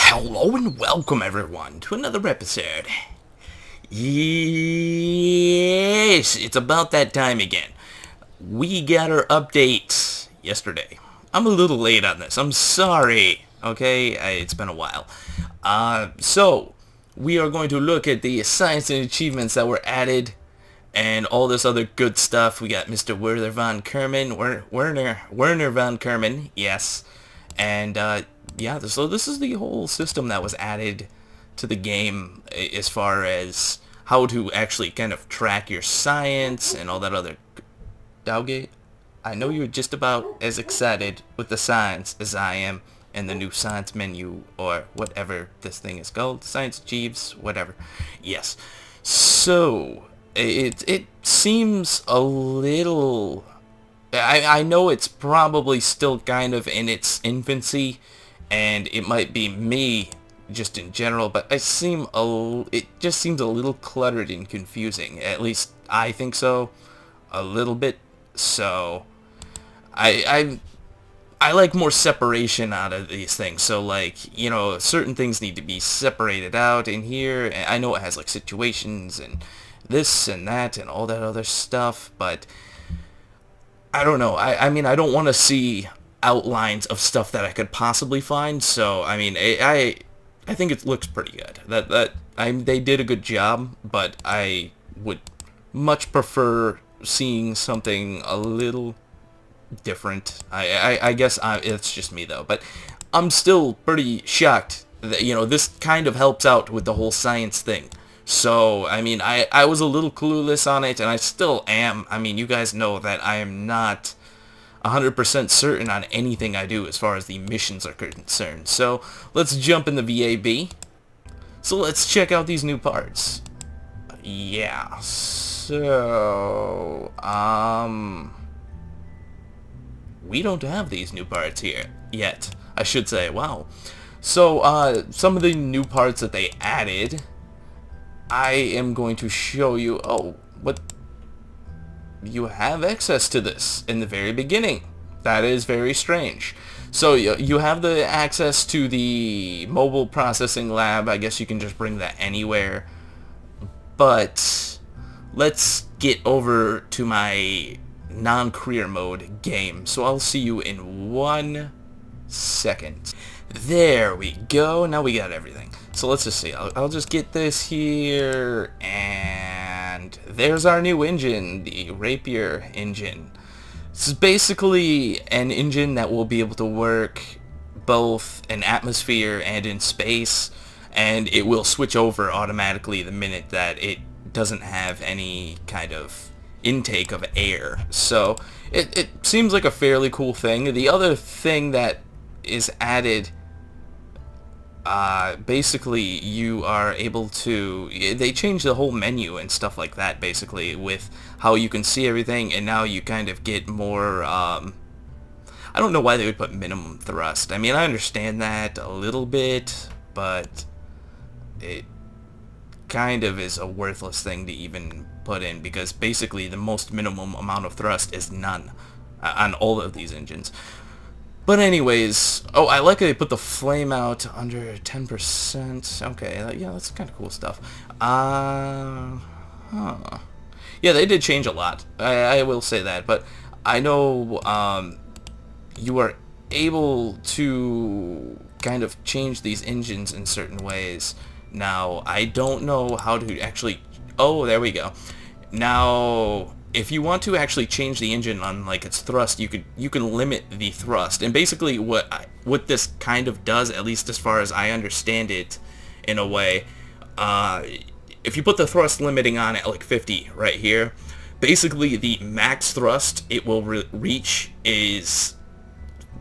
Hello and welcome everyone to another episode. Yes, it's about that time again. We got our update yesterday. I'm a little late on this. I'm sorry. Okay, it's been a while. So we are going to look at the science and achievements that were added and all this other good stuff. We got Mr. Werner von Kerman, Werner von Kerman, yes, and yeah. So this is the whole system that was added to the game as far as how to actually kind of track your science and all that other. Dowgate, I know you're just about as excited with the science as I am and the new science menu or whatever this thing is called, science Jeeves, whatever. Yes. So it seems a little. I know it's probably still kind of in its infancy, and it might be me just in general, but it just seems a little cluttered and confusing. At least I think so, a little bit. So I like more separation out of these things. So like, certain things need to be separated out in here. I know it has like situations and this and that and all that other stuff, but I don't know. I mean, I don't want to see outlines of stuff that I could possibly find. So I mean, I think it looks pretty good. They did a good job, but I would much prefer seeing something a little different. I guess it's just me though, but I'm still pretty shocked that this kind of helps out with the whole science thing. So I mean, I was a little clueless on it, and I still am. I mean, you guys know that I am not 100% certain on anything I do as far as the missions are concerned. So let's jump in the VAB. So let's check out these new parts. Yeah. So we don't have these new parts here yet, I should say. Wow. So some of the new parts that they added, I am going to show you. Oh, what? You have access to this in the very beginning. That is very strange. So you have the access to the mobile processing lab. I guess you can just bring that anywhere. But let's get over to my non-career mode game. So I'll see you in 1 second. There we go. Now we got everything. So let's just see. I'll just get this here, and there's our new engine, the Rapier engine. This is basically an engine that will be able to work both in atmosphere and in space, and it will switch over automatically the minute that it doesn't have any kind of intake of air. So it seems like a fairly cool thing. The other thing that is added, basically you are able to, they changed the whole menu and stuff like that, basically, with how you can see everything, and now you kind of get more, I don't know why they would put minimum thrust. I mean, I understand that a little bit, but it kind of is a worthless thing to even put in, because basically the most minimum amount of thrust is none on all of these engines. But anyways, oh, I like how they put the flame out under 10%. Okay, yeah, that's kind of cool stuff. Huh. Yeah, they did change a lot. I will say that, but I know you are able to kind of change these engines in certain ways. Now, I don't know how to actually. Oh, there we go. Now, if you want to actually change the engine on like its thrust, you can limit the thrust. And basically what this kind of does, at least as far as I understand it, in a way, if you put the thrust limiting on at like 50 right here, basically the max thrust it will reach is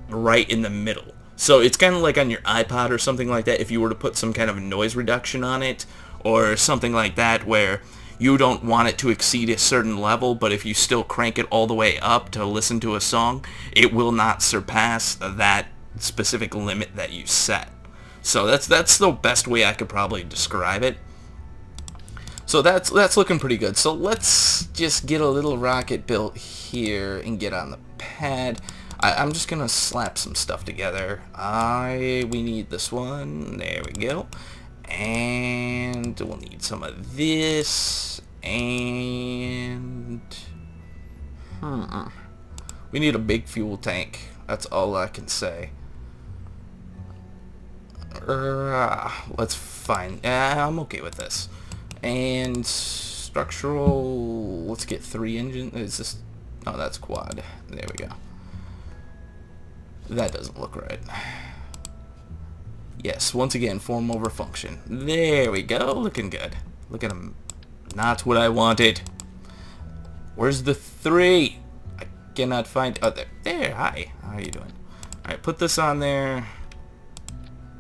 right in the middle. So it's kind of like on your iPod or something like that, if you were to put some kind of noise reduction on it or something like that, where you don't want it to exceed a certain level, but if you still crank it all the way up to listen to a song, it will not surpass that specific limit that you set. So that's the best way I could probably describe it. So that's looking pretty good. So let's just get a little rocket built here and get on the pad. I'm just gonna slap some stuff together. We need this one. There we go. And we'll need some of this. And we need a big fuel tank. That's all I can say. Let's find. I'm okay with this. And structural. Let's get 3 engines. Is this? Oh, that's quad. There we go. That doesn't look right. Yes, once again, form over function. There we go. Looking good. Look at him. Not what I wanted. Where's the 3? I cannot find. Oh, there. There. Hi. How are you doing? All right, put this on there.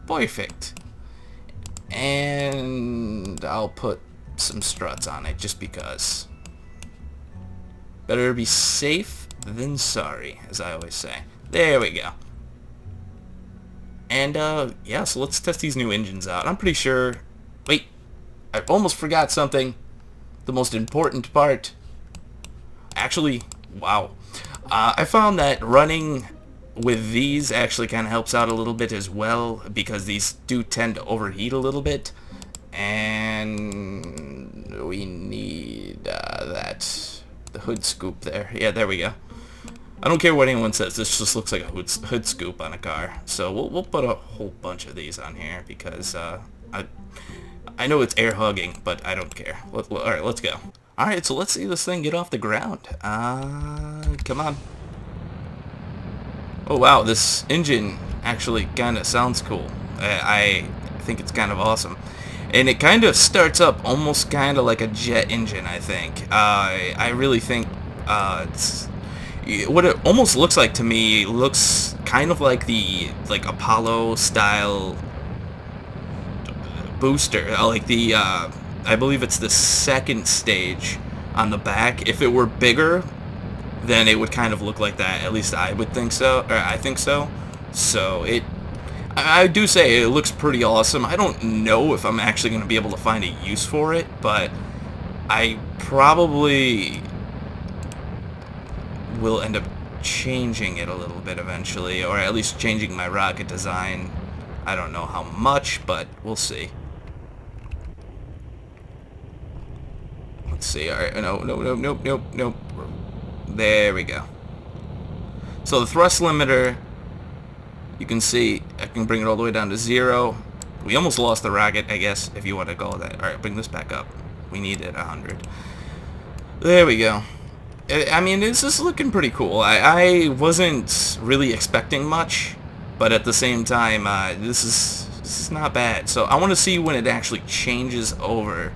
Perfect. And I'll put some struts on it just because. Better be safe than sorry, as I always say. There we go. And yeah, so let's test these new engines out. I'm pretty sure. Wait, I almost forgot something. The most important part. Actually, wow. I found that running with these actually kind of helps out a little bit as well, because these do tend to overheat a little bit. And we need the hood scoop there. Yeah, there we go. I don't care what anyone says, this just looks like a hood scoop on a car. So we'll put a whole bunch of these on here because I know it's air hugging, but I don't care. Alright, let's go. Alright, so let's see this thing get off the ground. Come on. Oh wow, this engine actually kind of sounds cool. I think it's kind of awesome. And it kind of starts up almost kind of like a jet engine, I think. I really think it's... What it almost looks like to me looks kind of like the Apollo style booster, like the I believe it's the 2nd stage on the back. If it were bigger, then it would kind of look like that. At least I would think so, or I think so. So I do say it looks pretty awesome. I don't know if I'm actually going to be able to find a use for it, but I probably will end up changing it a little bit eventually, or at least changing my rocket design. I don't know how much, but we'll see. Let's see. Alright, nope. There we go. So the thrust limiter, you can see I can bring it all the way down to 0. We almost lost the rocket, I guess, if you want to call that. Alright, bring this back up. We need it 100. There we go. I mean, this is looking pretty cool. I wasn't really expecting much, but at the same time, this is not bad. So I want to see when it actually changes over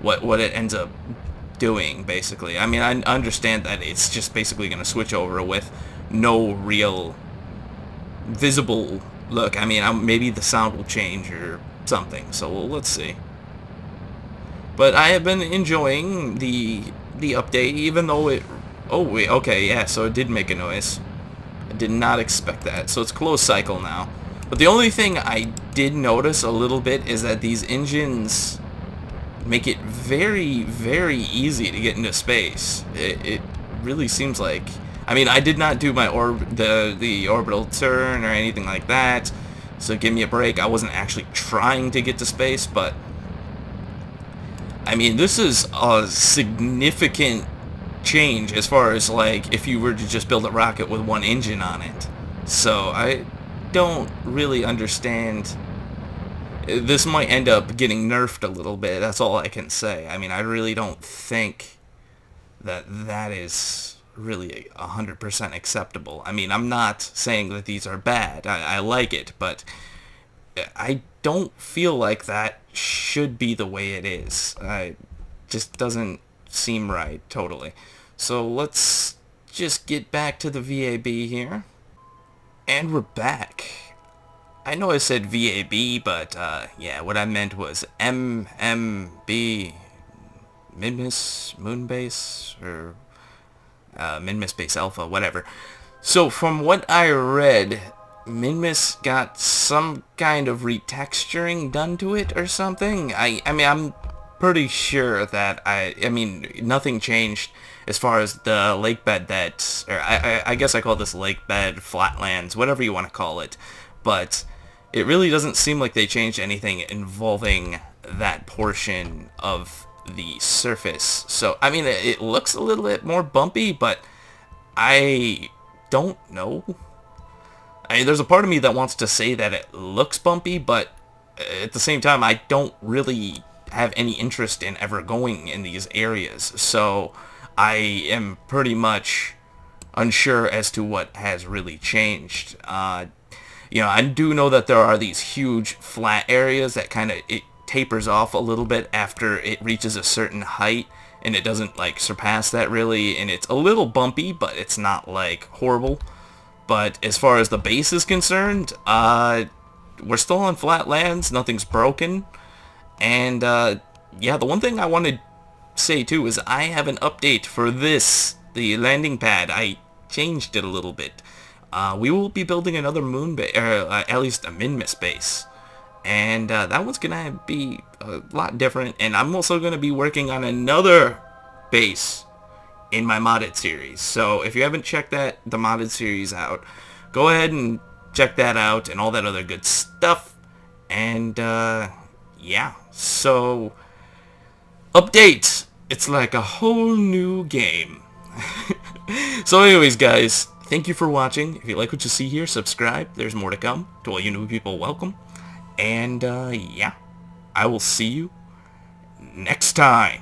what it ends up doing, basically. I mean, I understand that it's just basically going to switch over with no real visible look. I mean, maybe the sound will change or something. So let's see. But I have been enjoying the update, even though it... Oh, wait, okay, yeah, so it did make a noise. I did not expect that. So it's closed cycle now. But the only thing I did notice a little bit is that these engines make it very, very easy to get into space. It really seems like... I mean, I did not do my the orbital turn or anything like that, so give me a break. I wasn't actually trying to get to space, but... I mean, this is a significant change as far as, like, if you were to just build a rocket with 1 engine on it. So I don't really understand. This might end up getting nerfed a little bit. That's all I can say. I mean, I really don't think that is really 100% acceptable. I mean, I'm not saying that these are bad. I like it, but I don't feel like that should be the way it is. It just doesn't seem right, totally. So let's just get back to the VAB here. And we're back. I know I said VAB, but yeah, what I meant was MMB, Minmus, Moonbase, or Minmus Base Alpha, whatever. So from what I read, Minmus got some kind of retexturing done to it or something. I mean, I'm pretty sure that I mean, nothing changed as far as the lake bed that, or I guess I call this lake bed, flatlands, whatever you want to call it, but it really doesn't seem like they changed anything involving that portion of the surface. So, I mean, it looks a little bit more bumpy, but I don't know. I mean, there's a part of me that wants to say that it looks bumpy, but at the same time, I don't really have any interest in ever going in these areas. So I am pretty much unsure as to what has really changed. I do know that there are these huge flat areas that kind of, it tapers off a little bit after it reaches a certain height, and it doesn't like surpass that really, and it's a little bumpy, but it's not like horrible. But as far as the base is concerned, we're still on flat lands, nothing's broken, and yeah, the one thing I want to say too is I have an update for this, the landing pad. I changed it a little bit. We will be building another moon base, or at least a Minmus base, and that one's gonna be a lot different. And I'm also gonna be working on another base in my modded series. So if you haven't checked the modded series out, go ahead and check that out and all that other good stuff. And yeah, so update. It's like a whole new game. So anyways, guys, thank you for watching. If you like what you see here, subscribe. There's more to come. To all you new people, welcome. And yeah, I will see you next time.